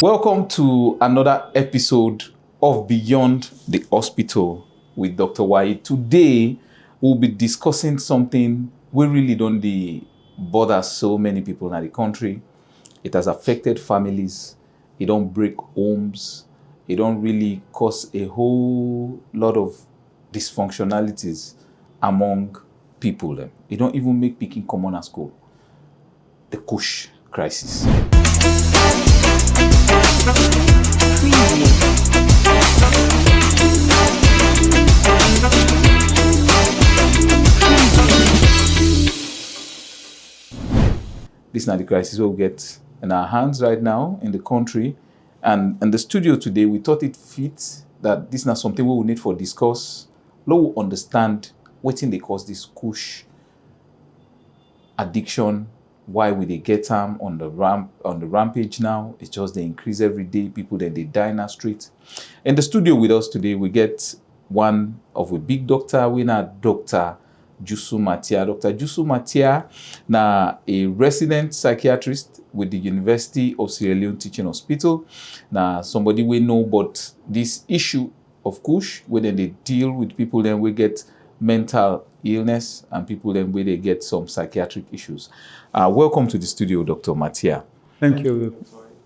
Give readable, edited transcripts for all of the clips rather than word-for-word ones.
Welcome to another episode of Beyond the Hospital with Dr. Y. Today, we'll be discussing something we really don't bother so many people in the country. It has affected families. It don't break homes. It don't really cause a whole lot of dysfunctionalities among people. It don't even make picking common at school. The KUSH crisis. This is not the crisis we'll get in our hands right now in the country. And in the studio today, we thought it fit that this is not something we will need for discuss. Let we understand what they cause this KUSH addiction, why we they get them on the rampage now. It's just they increase every day. People then they die in our street. In the studio with us today, we get one of a big doctor, we now Dr. Jusu Mattia. Dr. Jusu Mattia na a resident psychiatrist with the University of Sierra Leone Teaching Hospital. Now somebody we know about this issue of KUSH, where they deal with people then we get mental illness and people then where they get some psychiatric issues. Welcome to the studio, Dr. Mattia. Thank you.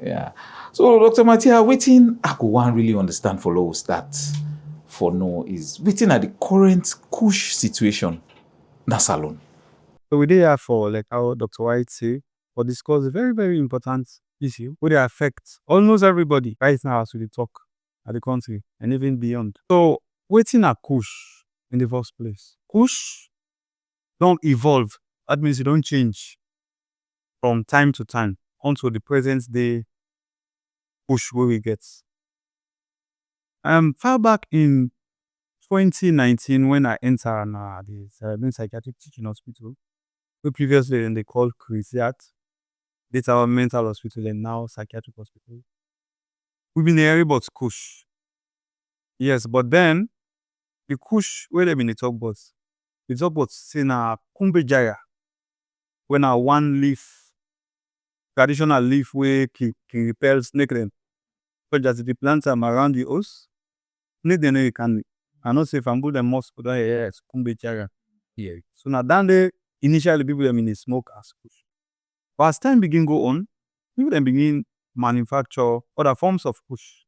Yeah. So, Dr. Mattia, waiting I go one really understand for us that for no is waiting at the current KUSH situation. Na salon. So we there for, like how Dr. White say, for discuss a very, very important issue where they affect almost everybody right now as we talk at the country and even beyond. So waiting at KUSH in the first place. KUSH don't evolve. That means it don't change from time to time until the present day KUSH where we get. Far back in 2019, when I entered the Psychiatric Teaching Hospital, we previously they called KUSH, it's our mental hospital and now psychiatric hospital. We've been hearing about KUSH. Yes, but then the KUSH where they been talk about saying Kumbejaya, when one leaf, traditional leaf where can repel snake them. So just the plants them around the house, snake them you can. I not say if I'm good and most put on yes, Kumbejaya. Yeah. So now down there, initially people them in smoke as KUSH. But as time begin go on, people then begin manufacture other forms of KUSH.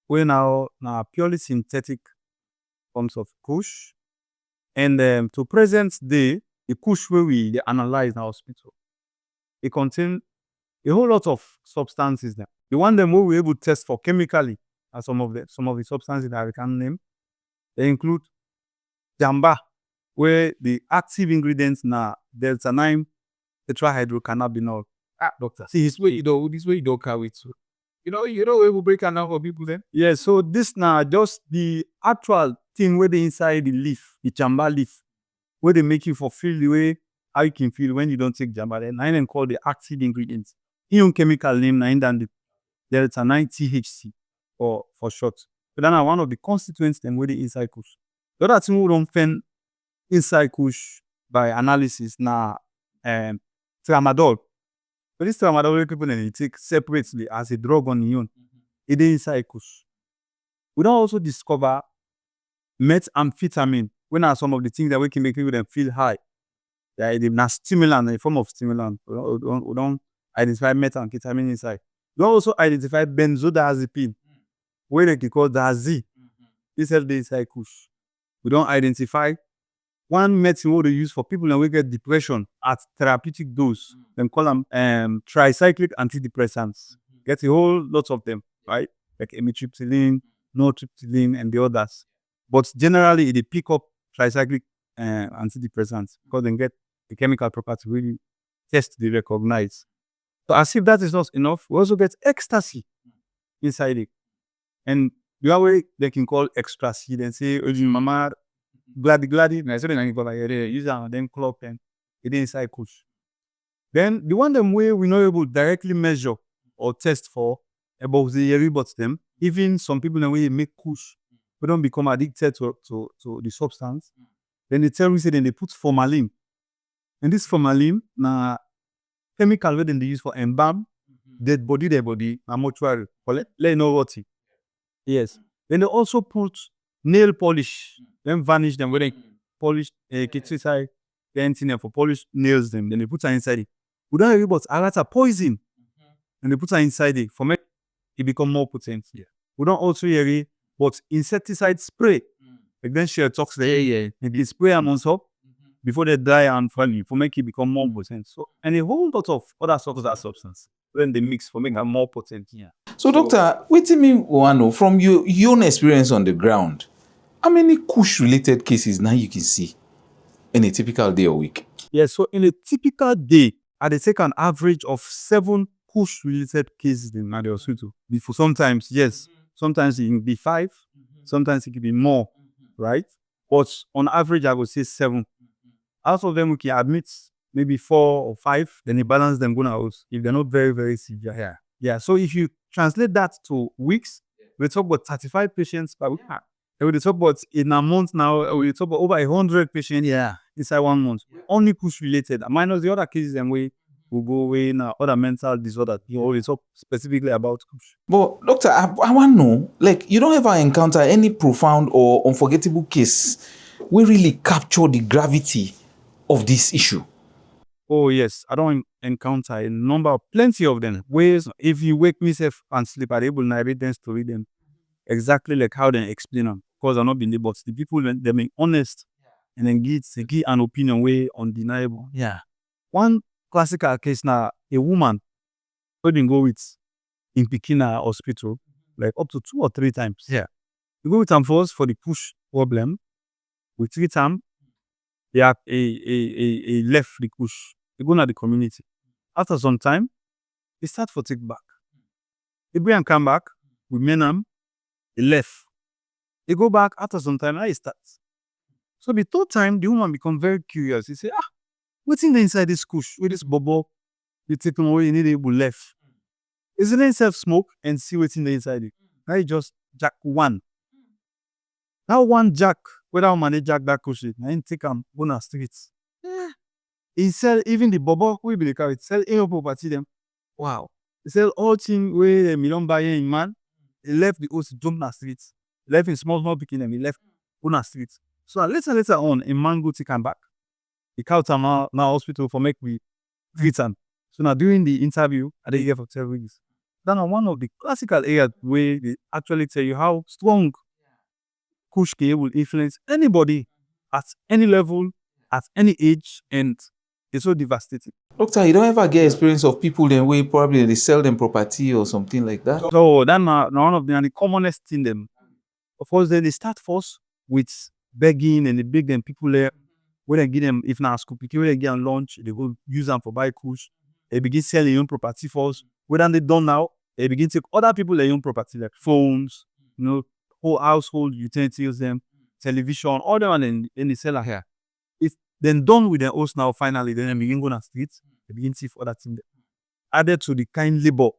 We now purely synthetic forms of KUSH. And to present day, the KUSH where we analyze in our hospital, it contain a whole lot of substances there. The one them where we able to test for chemically are some of the substances that we can name. They include jamba, where the active ingredients na delta 9 tetrahydrocannabinol. Doctor. See, this way you don't carry it. You know, we will break down for people then. Yeah, so this now just the actual thing where they inside the leaf, the jamba leaf, where they make you for feel the way how you can feel when you don't take jamba. Then I then call the active ingredients. In chemical name na than the delta 9 THC for short. So then one of the constituents then where the inside KUSH. The other thing we don't find inside KUSH by analysis na tramadol. But this tramadol where people then take separately as a drug on its own. It is inside KUSH. We don't also discover methamphetamine, when are some of the things that we can make people then feel high. They are stimulant, a form of stimulant. We don't identify methamphetamine inside. We don't also identify benzodiazepine, where they can call Dazi. This is the inside KUSH. We don't identify one medicine what they use for people that get depression at therapeutic dose. Them call them tricyclic antidepressants. Get a whole lot of them, right? Like amitriptyline, nortriptyline, and the others. But generally, they pick up tricyclic antidepressants because they get the chemical property really test they recognize. So as if that is not enough, we also get ecstasy inside it. And the other way they can call ecstasy, then say, mama, glady, I said they go like use that and then club and it inside KUSH. Then the one them way we not able to directly measure or test for about the rebuts them, even some people the way they make KUSH, we don't become addicted to the substance. Then they tell me say then they put formalin. And this formalin na chemical where they use for embalm dead body, and mortuary. Collect enormity. Yes. Then they also put nail polish, then varnish them, when they polish inside, then for polish nails them, then they put her inside it. We don't hear about arata poison, and they put her inside it for make it become more potent. Yeah. We don't also hear it, but insecticide spray. Like then she talks there, and they spray them on top before they die and funny for make it become more potent. So and a whole lot of other sorts of substance when they mix for making it more potent. Yeah. So, doctor, wetin me wan know from your own experience on the ground, how many KUSH related cases now you can see in a typical day or week? Yes, so in a typical day, I dey take an average of 7 KUSH related cases in the hospital. Before sometimes, yes, sometimes it can be 5, sometimes it can be more, right? But on average, I would say 7. Out of them, we can admit maybe 4 or 5, then they balance them going out if they're not very, very severe. Yeah. Yeah. So if you translate that to weeks, we talk about 35 patients per week. And we talk about in a month now, we talk about over 100 patients inside 1 month. Only KUSH related. Minus the other cases and we will go away in other mental disorders. You always talk specifically about KUSH. But doctor, I want to know, like, you don't ever encounter any profound or unforgettable case we really capture the gravity of this issue? Oh yes, I don't encounter a number, plenty of them. Ways if you wake me safe and sleep, I'm able to narrate them, story them exactly like how they explain them. Because I'm not being able, but the people when they make honest and then give an opinion way undeniable. Yeah. One classical case now, a woman who didn't go with in Pikina hospital like up to 2 or 3 times. Yeah. We go with them first for the KUSH problem. We treat them. They have a left the KUSH. They go to the community. After some time, they start for take back. They bring and come back. We men them. They left. They go back after some time. Now it starts. So the third time, the woman become very curious. He say, what's in the inside this KUSH? With this bubble, they take them away. You need able left. Is it himself smoke and see what's in the inside it? Now he just jack one. Now one jack, whether I manage jack that KUSH, now he take him go on the streets. He sell even the bubble we be the carry sell any property them. Wow. He sell all things where the million buy in man. He left the host jump na streets. He left in small picking them. He left on the streets. So later on, a man go take him back. He called him now hospital for make we treat him. So now during the interview, I did here for 10 weeks. Then one of the classical areas where they actually tell you how strong KUSH will influence anybody at any level, at any age, and it's so devastating. Doctor, you don't ever get experience of people then way probably they sell them property or something like that? So that's one of the commonest thing them. Of course, then they start first with begging and they beg them people there. When they give them, if not school, when they get on lunch, they go use them for buy KUSH. They begin selling their own property first. When they done now, they begin to take other people their own property like phones, whole household utensils, them, television, all them, and then they sell here. If then done with their host now, finally, then they begin go on the streets. They begin to see other things. Added to the kind labor,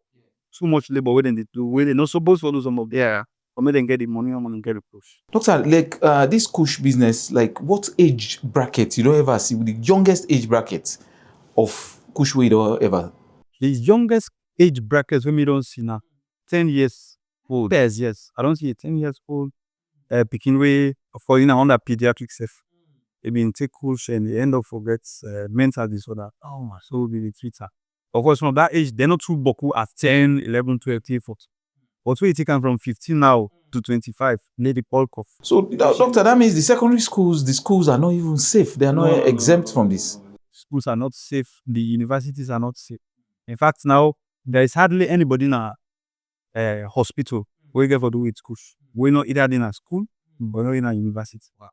too much labor where they do, where they're not supposed to do some of them. Or maybe they get the money and get the push. Doctor, like this KUSH business, like what age bracket you don't ever see with the youngest age bracket of KUSH we don't ever? The youngest age brackets when we don't see now, 10 years old. Yes. I don't see a 10 years old picking way for under pediatric safe. They been take KUSH and they end up forgets mental disorder. Oh my, so we treat her. Of course, from that age, they're not too boku at 10, 11, 12, 13, 14. But we take them from 15 now to 25, near the bulk of. So, doctor, that means the secondary schools, the schools are not even safe. They are not exempt from this. Schools are not safe. The universities are not safe. In fact, now there is hardly anybody in a hospital where you get to do with KUSH. We're not either in a school, but not in a university. Wow.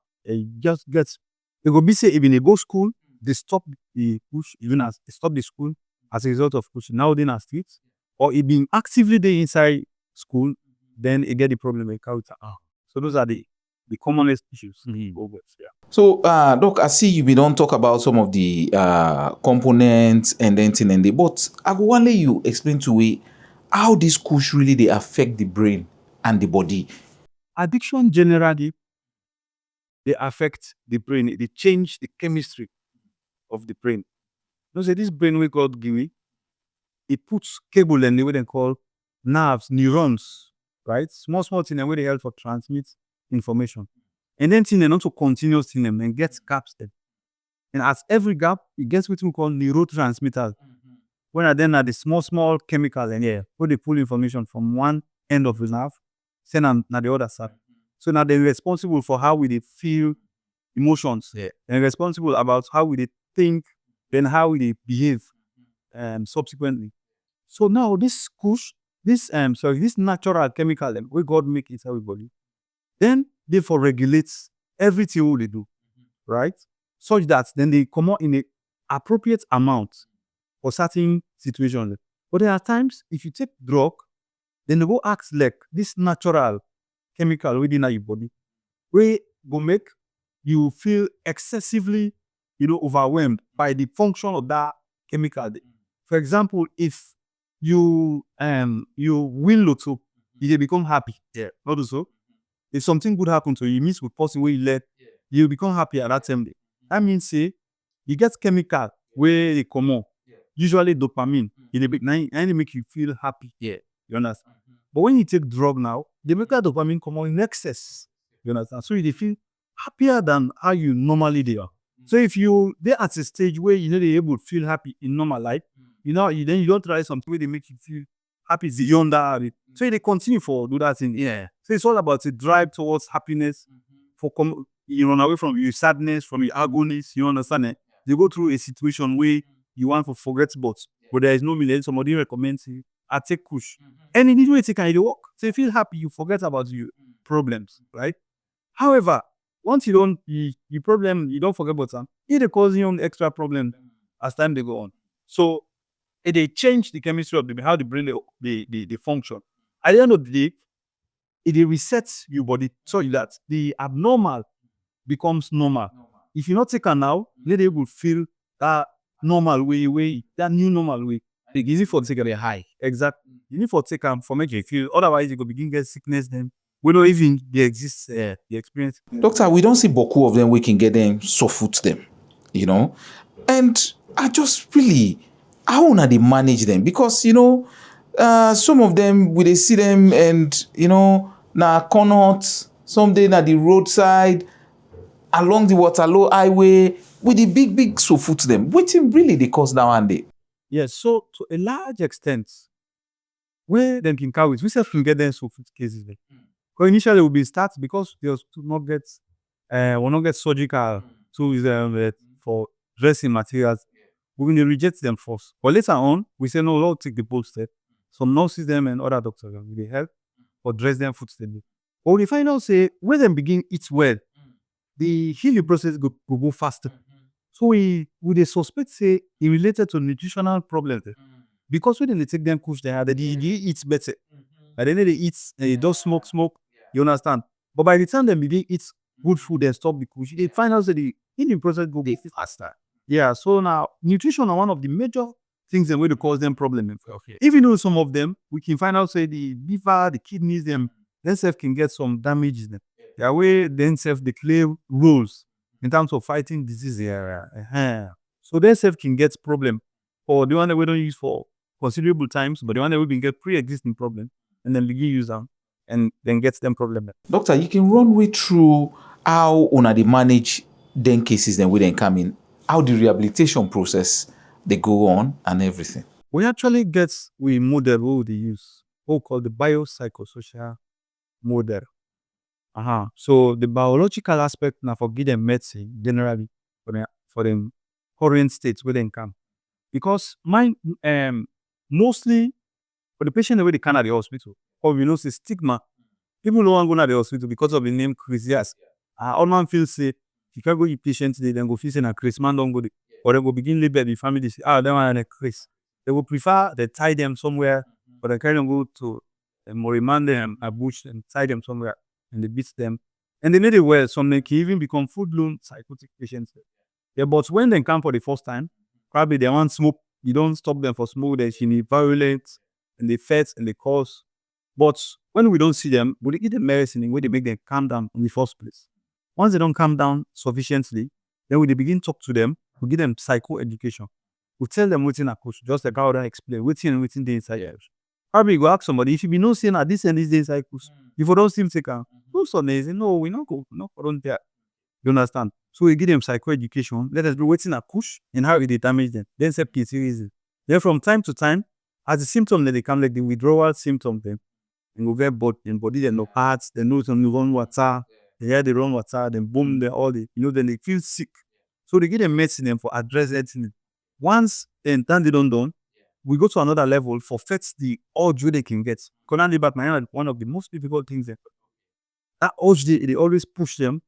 Just gets. They go be say even they go school, they stop the KUSH, even as they stop the school as a result of KUSH. Now they're in a streets, or it being actively there inside school, then it get the problem with character. So those are the commonest issues. Yeah. So, Doc, I see you don't talk about some of the components and then thing and but I go want you explain to me how this KUSH really they affect the brain and the body. Addiction generally they affect the brain. They change the chemistry of the brain. You know, say this brain we God give me, it puts cable in the way they call nerves, neurons, right? Small thing the way they help for transmit information. And then thing they not to continuous thing them and get gaps them. And as every gap, it gets what we call neurotransmitters. When are then the small chemical in here, where they pull information from one end of the nerve, send them na the other side. So now they're responsible for how we they feel emotions. And responsible about how we they think, then how we they behave subsequently. So now this KUSH, this natural chemical we God make inside everybody, then therefore regulates everything we they do, right? Such that then they come out in a appropriate amount for certain situations. But there are times if you take drug, then they go act like this natural chemical within your body, where go make you feel excessively, overwhelmed by the function of that chemical. For example, if you win lotto, you become happy. Not so. If something good happen to you, you miss with person where you let, you become happy at that time. That means say you get chemical where they come on. Usually dopamine. It make you feel happy. You understand? But when you take drug now, they make that dopamine come on in excess. You understand? So you feel happier than how you normally do. So if they're at a stage where they're able to feel happy in normal life, then you don't try something where they make you feel happy beyond that. So they continue for do that thing. So it's all about the drive towards happiness. You run away from your sadness, from your agonies. You understand it? They go through a situation where you want to forget but there is no meaning. Somebody recommends you, I take KUSH. And in the way take it work. So you feel happy, you forget about your problems, right? However, once you don't you problem, you don't forget about them, it causes you an extra problem as time they go on. So they change the chemistry of how the brain they function. At the end of the day, it resets your body so that the abnormal becomes normal. If you not take it now, they will feel that normal way, that new normal way. It's easy for take a high. Exactly. You need for take them for make you feel. Otherwise, you go begin get sickness. Then we don't even they exist. The experience. Doctor, we don't see boku of them. We can get them, so foot them, and I just really, how wanna they manage them? Because some of them we they see them and na corners, someday na the roadside, along the Waterloo Highway with the big so foot them. Which really they cause that one day. Yes, so to a large extent, where them can carry it, we still can get them so foot cases. Because initially will be start because they will not get surgical tools for dressing materials. We're going to reject them first. But later on, we say no, we'll take the bold step. Some nurses them and other doctors will help or dress them foot steady. But we find out say when them begin eat well, the healing process go faster. So we they suspect say it related to nutritional problems. Because when they take them KUSH, they eat better. And then they eat, they don't smoke. You understand? But by the time they begin eat good food and stop the KUSH, they find out that the healing process go faster. Yeah. So now nutrition are one of the major things that will cause them problems. Okay. Even though some of them we can find out say the liver, the kidneys, themselves can get some damages. Their way themselves they play roles in terms of fighting disease. So themselves can get problem for the one that we don't use for considerable times, but the one that we can get pre-existing problem and then begin use them and then gets them problem. Doctor, you can run way through how they manage them cases then when they come in, how the rehabilitation process they go on and everything. We actually get model what they use, what we call the biopsychosocial model. So the biological aspect now for give them medicine generally for them current states where they come. Because mostly for the patient where they come at the hospital, or we know say stigma, people don't want to go to the hospital because of the name Chris. All man feel say if you go your patient today, then go feel say na Chris man don't go there. Or they go begin label the family say, that one is Chris. They will prefer they tie them somewhere, but they carry them go to remand them a bush and tie them somewhere and they beat them. And they need it well. Some they can even become full-blown psychotic patients. Yeah, but when they come for the first time, probably they want smoke. You don't stop them for smoke. They need violence and they fight and they cause. But when we don't see them, we give them medicine in way they make them calm down in the first place. Once they don't calm down sufficiently, then we begin to talk to them. We give them psycho education. we tell them wetin na KUSH, just like how I don explain wetin dey inside KUSH. Probably you go ask somebody, if you be know say na this and this dey inside KUSH, you for don still take am. No son, say no, we no go, no for don there. You understand? So we give them psycho education, let us know wetin na KUSH and how e dey damage them. Then say reason. Then from time to time, as the symptom dem dey come, like the withdrawal symptom dem, dem go get body dem no hard, dem nose dem dey run water, their hair dey run water, dem bone dem all dey, then they feel sick. So they give them medicine dem for address that thing. Once that they done, we go to another level for fix the urge wey they can get. Because back na one of the most difficult things there. That urge they always push them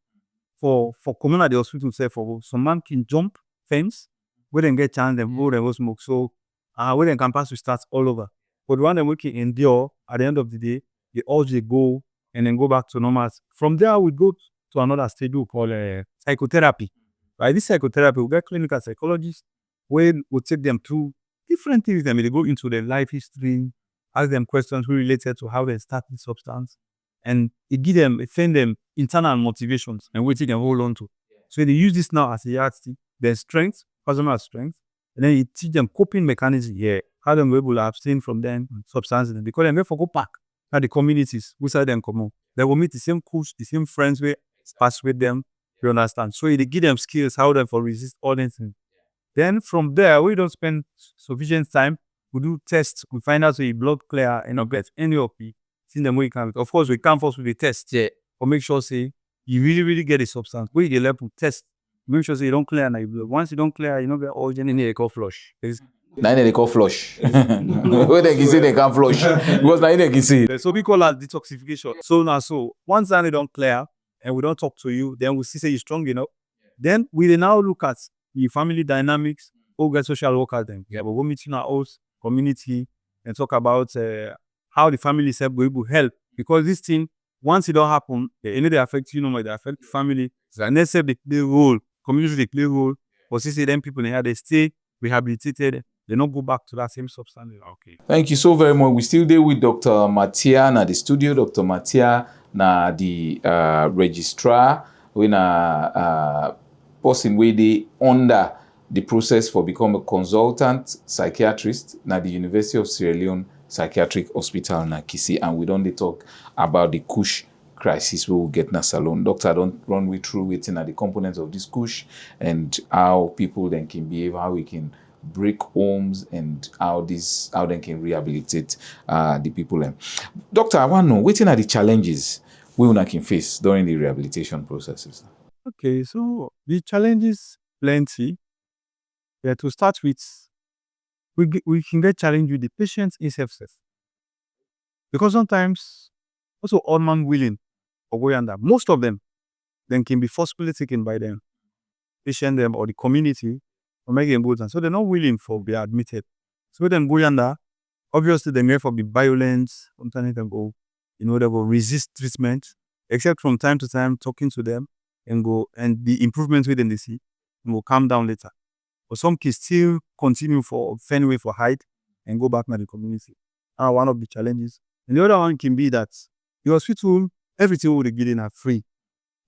for coming at the hospital sef for some man can jump fence where they get chance dem go smoke. So where they can pass to start all over. But the one dem we can endure at the end of the day, the urge they go and then go back to normal. From there we go to another stage we call psychotherapy. By this psychotherapy, we get clinical psychologists where we take them through different things. They go into their life history, ask them questions related to how they start the substance, and it send them internal motivations and what they can hold on to. So they use this now as a yardstick, their strength, personal strength, and then you teach them coping mechanisms. How them able to abstain from them substances because they for go back at the communities which are them come. They will meet the same KUSH, the same friends we pass with them. You understand? So they give them skills how they for resist all these things. Then from there, we don't spend sufficient time. We do tests. We find out so your blood clear and not get any of the things them we can. Of course, we come first with the test. For make sure say you really get the substance. We get level test. Make sure say you don't clear now your blood. Once you don't clear, you don't get all any they call flush. Now they call flush. When they can say they can't flush because now they can see. So we call that detoxification. So once they don't clear and we don't talk to you, then we see say you're strong enough. Then we now look at the family dynamics, all get social workers then. Yeah, but we meet in our house, community, and talk about how the family self will able to help. Because this thing, once it don't happen, they affect you, they affect the family. So next step they play a role, community they play a role. But see them people in here, they stay rehabilitated, they don't go back to that same substance. Okay. Thank you so very much. We still there with Dr. Mattia na the studio. Dr. Mattia na the registrar. We na person where they under the process for become a consultant psychiatrist na the University of Sierra Leone Psychiatric Hospital na Kisi, and we don't talk about the KUSH crisis we will get na salon. Doctor, don't run we through within the components of this KUSH and how people then can behave, how we can break homes, and how they can rehabilitate the people. Doctor, I want to know within are the challenges we una can face during the rehabilitation processes. Okay, so the challenges plenty. Yeah, to start with, we can get challenged with the patient's self-self. Because sometimes, also unwilling or go under, most of them then can be forcefully taken by them, patient them or the community, or make them go down. So they're not willing for be admitted. So then go under, obviously they may for be violent, sometimes they go, they will resist treatment, except from time to time talking to them and the improvements within they see and will calm down later. But some kids still continue for find way for hide and go back to the community. One of the challenges. And the other one can be that the hospital, everything will be getting are free.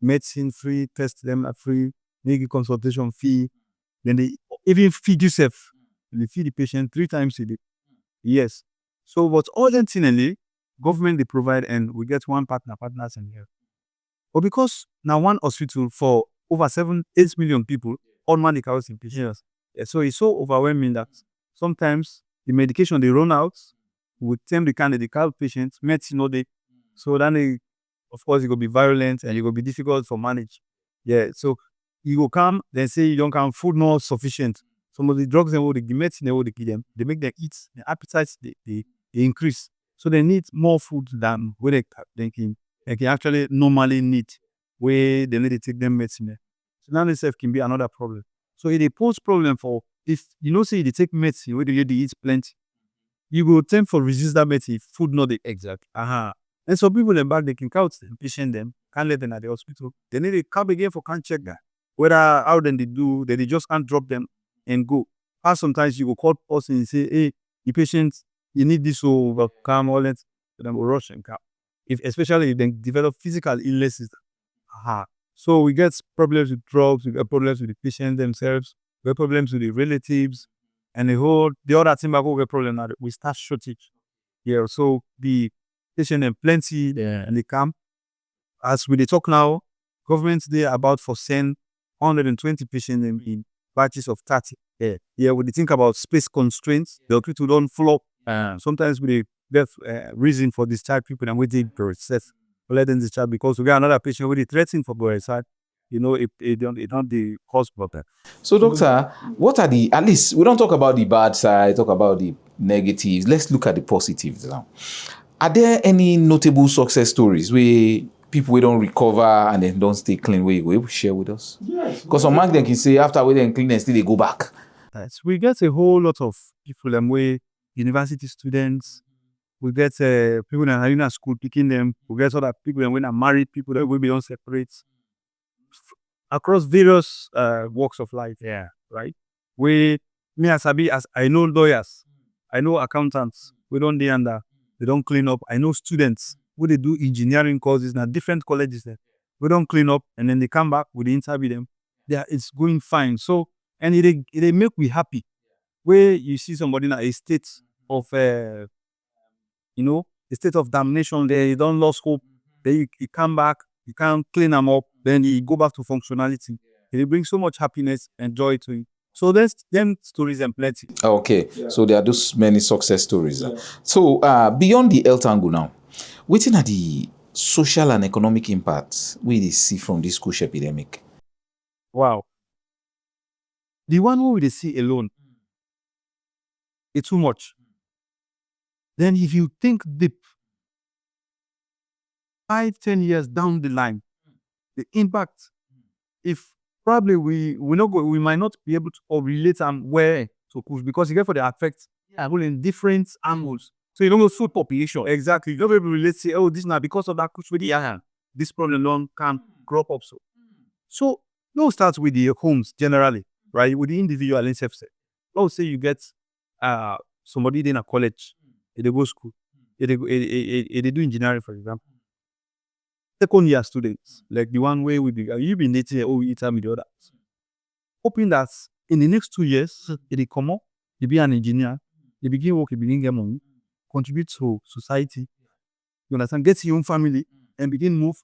Medicine free, test them are free, make consultation fee. Then they even feed yourself. They feed the patient 3 times a day. Yes. So but ultimately, government they provide and we get one partners in here. But because now one hospital for over 8 million people, all man in patients. Yeah, so it's so overwhelming that sometimes the medication they run out with them the call patients, medicine no day. So then of course it will be violent and it will be difficult for manage. Yeah. So you go come, then say you don't come, food not sufficient. Some of the drugs they will the medicine they will give them, they make them eat, the appetites they increase. So they need more food than where they can actually normally need, where they need to take them medicine. So now this can be another problem. So it pose problem for if say they take medicine where they eat plenty, you go attempt for resist that medicine, food not the exact. And so people in back they can count them, patient them, can't let them at the hospital. They need to come again for can't check that. Whether how then they do, they just can't drop them and go. Or sometimes you go call person and say, hey, the patient, you need this to overcome all that, then will rush and come. Especially if they develop physical illnesses. So we get problems with drugs, we get problems with the patient themselves, we get problems with the relatives, And the other thing about get problem now, we start shortage. Yeah, so the patient and plenty in the camp. As we dey talk now, government dey about for send 120 patients in batches of 30. Yeah, we dey think about space constraints. The hospital don't flop. Sometimes we dey get reason for discharge people and we dey process let them discharge because we got another patient wey dey threaten for body side. You know, it don't the cause problem. So, doctor, what are the, at least we don't talk about the bad side, talk about the negatives. Let's look at the positives now. Are there any notable success stories where people we don't recover and then don't stay clean where you able to share with us? Yes. Because some man they can say after we then clean and still they go back. Yes, we get a whole lot of people way university students. We get people that are in a school picking them. We get other people that when are married, people that will be on separate across various walks of life. Yeah, right. We me as I know lawyers, I know accountants. We don't dey under. They don't clean up. I know students who they do engineering courses now different colleges there. We don't clean up and then they come back. We dey interview them. It's going fine. So and it make me happy. Where you see somebody in a state of a state of damnation there, you don't lost hope, then you come back, you can't clean them up, then you go back to functionality. It brings so much happiness and joy to you. So there's them stories and plenty. Okay, so there are those many success stories. So beyond the health angle now, what are the social and economic impacts we see from this KUSH epidemic? Wow. The one we see alone, it's too much. Then if you think deep, 5-10 years down the line, the impact, if probably we might not be able to relate and where to push because you get for the affect in different angles. So you don't go food population. Exactly. You don't be able to relate say, oh, this now because of that KUSH with the this problem long can crop up. So no starts with the homes generally, right? With the individual and self. Let's say you get somebody in a college, they go school, they do engineering, for example. Second year students, like the one way with the you been dating, oh, you tell me the other. Hoping that in the next 2 years, they come up, they be an engineer, they begin work, they begin get money, contribute to society. You understand? Get your own family and begin move.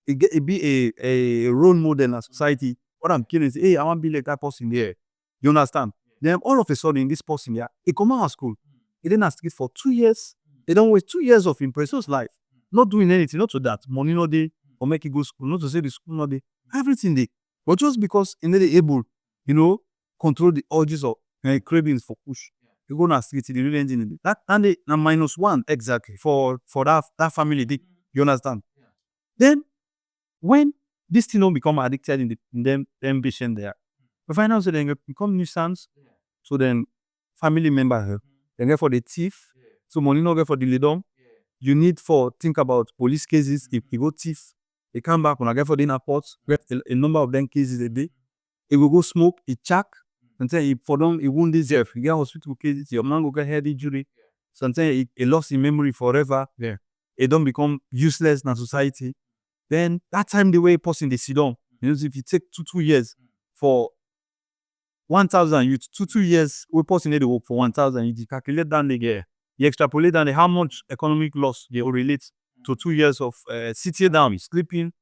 It be a role model in a society. What I'm killing is, hey, I want to be like that person there. You understand? Then all of a sudden, this person here, he come out of school. He didn't ask it for 2 years. They don't waste 2 years of impressive life. Not doing anything, not to that. Money no day, or make it go school, not to say the school no day. Everything they. But just because they're able, control the urges or cravings for push. You go na street, the real engine. That and they na -1 exactly for that family. You understand? Then when this thing don't become addicted in them patient there, we find out that they become nuisance. So then family member they get for the thief. So money not get for the lead. You need for think about police cases. If you go thief, they come back when I get for the port, get a number of them cases a day. It will go smoke, it check. Sometimes if for them, it won't deserve. You get hospital cases, your man will get head injury. Sometimes it lost in memory forever. Yeah. It don't become useless in society. Then that time the way person they sit down. If you take 2 years for 1,000 youth, 2 years, we person need to work for 1,000. You calculate down the year. You extrapolate down how much economic loss they will relate to 2 years of sitting down, sleeping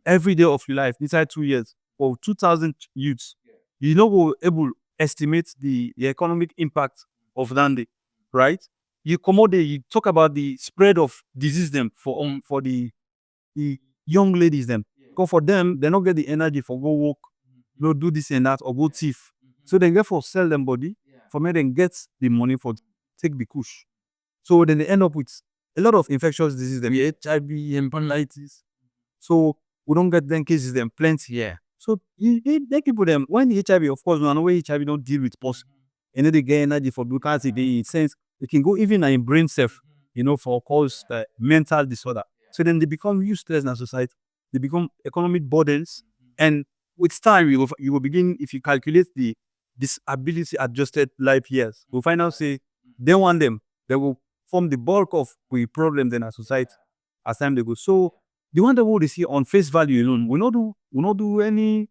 every day of your life inside 2 years for 2,000 youths. You know we're able to estimate the economic impact of that day, right? You you talk about the spread of disease them for the young ladies them. Because for them, they don't get the energy for go work, no do this and that, or go thief. So they get for sell them body, for me then get the money for take the KUSH. So then they end up with a lot of infectious diseases, them HIV, hepatitis. So we don't get them cases them plenty here. So they people them when the HIV, of course, we know where HIV don't deal with person. And then they get energy for because it sense it can go even in brain self, for cause mental disorder. So then they become useless in our society. They become economic burdens. And with time, you will begin, if you calculate the disability adjusted life years, we'll find out, say, they want them, they will form the bulk of the problems in our society as time they go. So the one that we see on face value alone, we not do any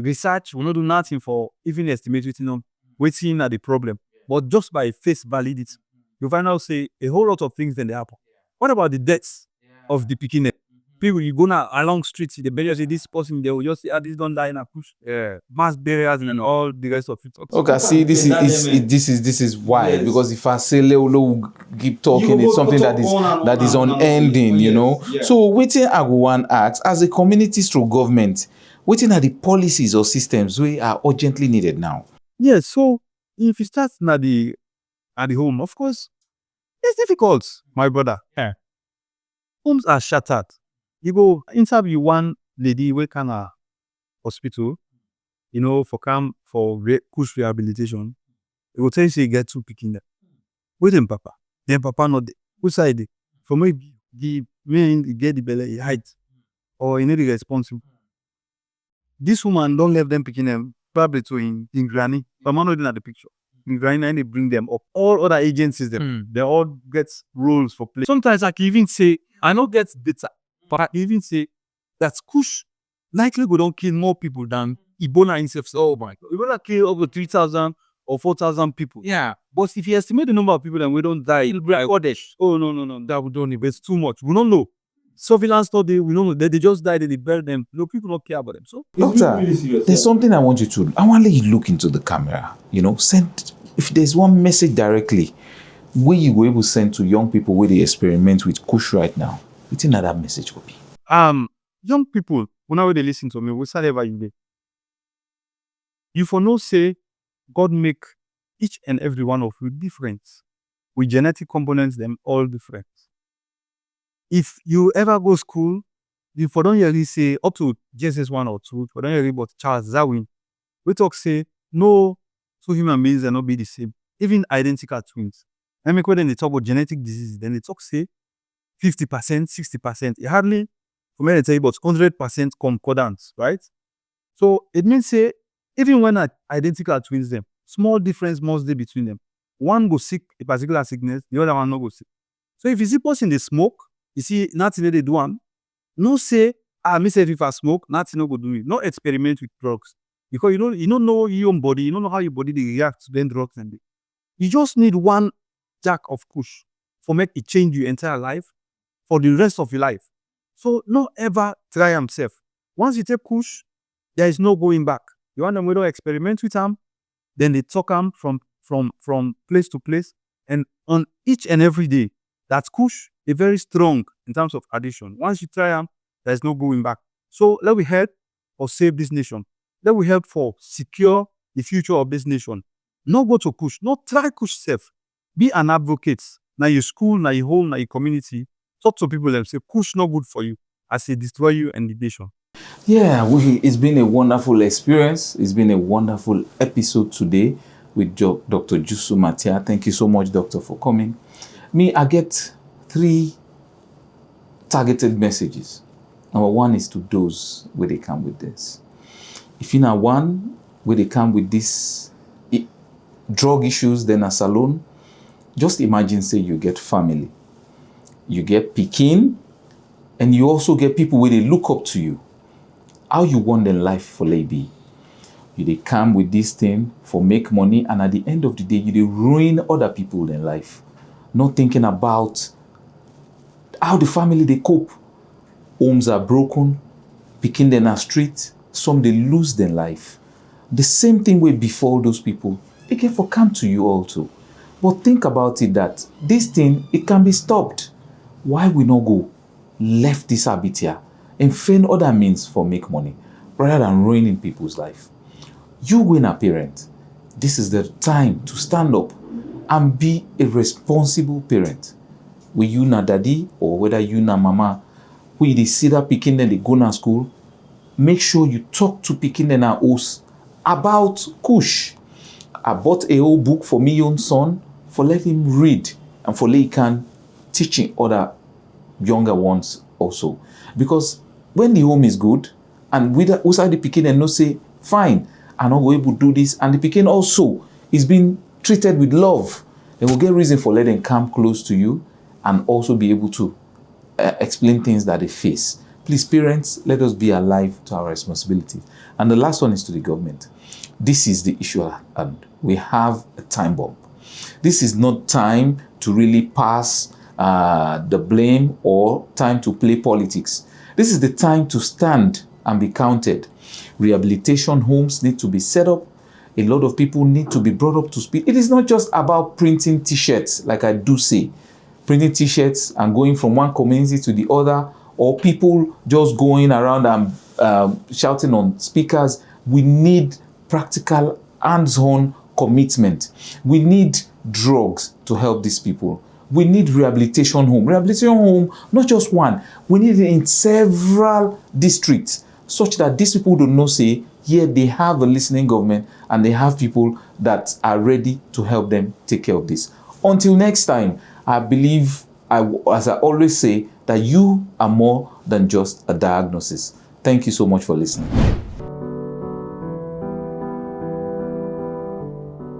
research, we not do nothing for even estimating them. waiting at the problem. But just by face validity, you find out say a whole lot of things then they happen. What about the deaths of the pikin? People, you go now along streets, the burial, say this person, they will just say, this don't die in a push. Yeah. Mass burials and all the rest of it. Okay, see, this is why. Yes. Because if I say Leolo keep talking, it's something that is unending, you know. Yeah. So waiting I go one ask, as a community through government, waiting are the policies or systems we are urgently needed now. Yes, so if you start at the home, of course, it's difficult, my brother. Yeah. Homes are shattered. You go interview one lady we can a hospital, you know, for KUSH rehabilitation. It will tell you say you get 2 pikin there. Wait them papa. Then papa not there. Who side dey? For me, the man get the belly, he hide. Or he need to be responsible. This woman don't leave them picking them probably to in granny. But man not in the picture. In granny and they bring them up. All other agencies them, they all get roles for play. Sometimes I can even say, I don't get data, but I can even say that KUSH likely go don't kill more people than Ebola himself. Oh my God. Ebola kill over 3,000 or 4,000 people. Yeah. But if you estimate the number of people and we don't die, it'll be like oddish. Oh no, that we don't even. It's too much. We don't know. Surveillance study, we don't know. They just died, they bury them. No, people don't care about them. So Doctor, really serious, there's something I want you to. I want to let you look into the camera. You know, send if there's one message directly where you were able to send to young people where they experiment with KUSH right now. You think that message will be? young people, whenever they listen to me, whatsoever you do, you for no say God make each and every one of you different. With genetic components, them all different. If you ever go school, you for don't hear say up to Jesus 1 or 2, for don't hear about Charles Darwin. We talk say no two human beings are not be the same, even identical twins. And when they talk about genetic diseases, then they talk say 50%, 60%. It hardly, for me, they tell you about 100% concordance, right? So it means say even when identical twins them, small difference must be between them. One go sick a particular sickness, the other one no go sick. So if you see person they smoke, you see nothing they do one. No say, me say if I smoke, nothing no go do me. No experiment with drugs. Because you don't know your own body, you don't know how your body they react to them drugs and you just need one jack of KUSH for make it change your entire life for the rest of your life. So no ever try himself. Once you take KUSH, there is no going back. You want them we don't experiment with them, then they talk them from place to place, and on each and every day, that KUSH is very strong in terms of addiction. Once you try them, there is no going back. So let we help or save this nation. Let we help for secure the future of this nation. Not go to KUSH, not try KUSH self. Be an advocate. Now your school, now your home, now your community. Talk to people and say KUSH not good for you as it destroy you and the nation. Yeah, it's been a wonderful experience. It's been a wonderful episode today with Dr. Jusu Mattia. Thank you so much, Doctor, for coming. I get 3 targeted messages. Number 1 is to those where they come with this. If you know one where they come with this drug issues, then as alone, just imagine say you get family, you get pikin, and you also get people where they look up to you. How you want their life for be? They come with this thing for make money, and at the end of the day, they ruin other people in life. Not thinking about how the family they cope. Homes are broken, pikin them on street, some they lose their life. The same thing will befall those people. They can for come to you also. But think about it that this thing, it can be stopped. Why we not go left this habit here and find other means for make money rather than ruining people's life? You win a parent. This is the time to stand up and be a responsible parent. Whether you na daddy or whether you na mama, who they see that pikin then they go to school, make sure you talk to pikin then our host about KUSH. I bought a whole book for me own son for let him read and for let he can teaching other younger ones also. Because when the home is good and with outside the pikin and no say fine, I'm not going to do this, and the pikin also is being treated with love, they will get reason for letting them come close to you and also be able to explain things that they face. Please, parents, let us be alive to our responsibilities. And the last one is to the government. this is the issue at hand. We have a time bomb. This is not time to really pass the blame or time to play politics. This is the time to stand and be counted. Rehabilitation homes need to be set up. A lot of people need to be brought up to speed. It is not just about printing t-shirts, like I do say. Printing t-shirts and going from one community to the other, or people just going around and shouting on speakers. We need practical, hands-on commitment. We need drugs to help these people. We need rehabilitation home. Rehabilitation home, not just one. We need it in several districts, such that these people do not say, yeah, they have a listening government and they have people that are ready to help them take care of this. Until next time, I believe, as I always say, that you are more than just a diagnosis. Thank you so much for listening.